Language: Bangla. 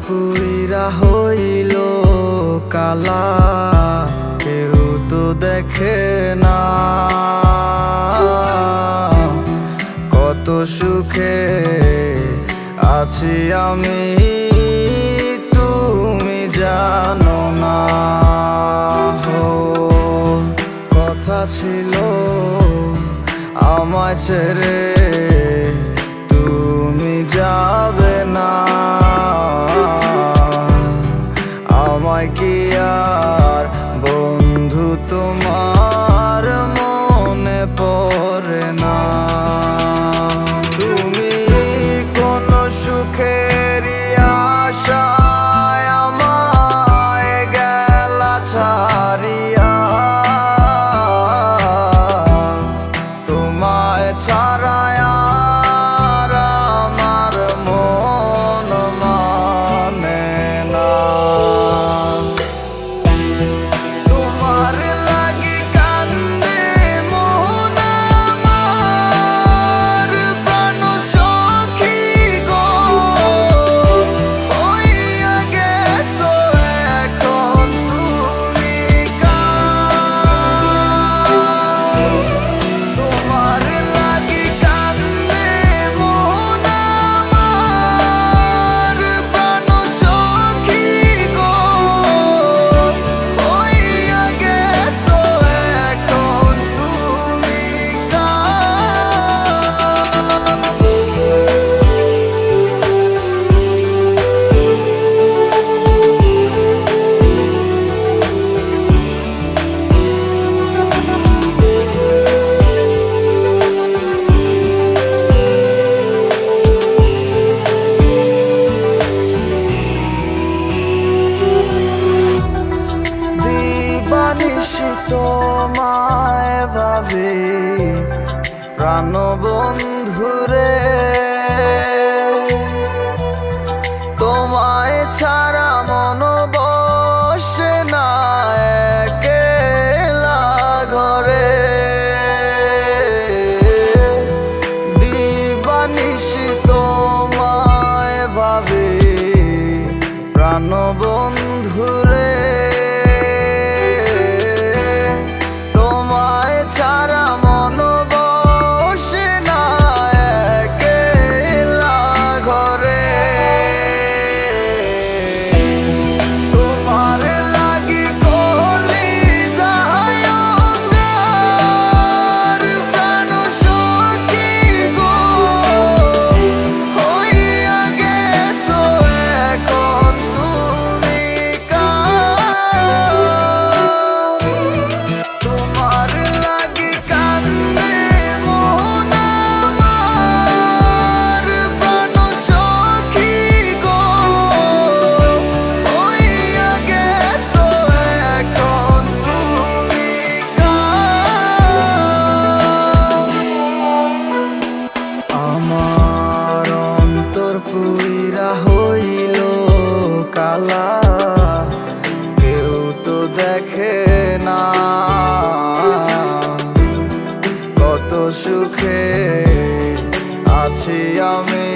পুইরা হইল কালা, কেউ তো দেখে না কত সুখে আছি আমি, তুমি জানো না। কথা ছিল আমায় ছেড়ে তুমি যাবে না, আমায় কি আর বন্ধু তোমার মনে পড়ে না? তুমি কোন সুখেরই আশায় আমায় গেলা ছাড়িয়া, তোমায় ছাড়ায় আর আমার মন মানে না। তোমার লাগি কান্দে মন আমার, প্রাণ সখী গো হইয়া গেছো এখন তুমি কার। তোমার লাগি কান্দে মন আমার, প্রাণ সখী গো হইয়া গেছো এখন তুমি দিবানিশি তোমায় ভাবি প্রাণ বন্ধুরে, তোমায় ছাড়া মন বসে না একলা ঘরে। দিবানিশি তোমায় ভাবি প্রাণ বন্ধুরে, তোমায় ছাড়া মন বসে না একলা ঘরে। তোমার লাগি কলিজায় অঙ্গার, প্রাণ সখী গো হইয়া গেছো এখন তুমি কার। তোমার লাগি কান্দে মন আমার, প্রাণ সখী গো হইয়া গেছো এখন তুমি কার। আমার অন্তর পুইরা হইল কালা, কেউ তো দেখে না কত সুখে আছি আমি,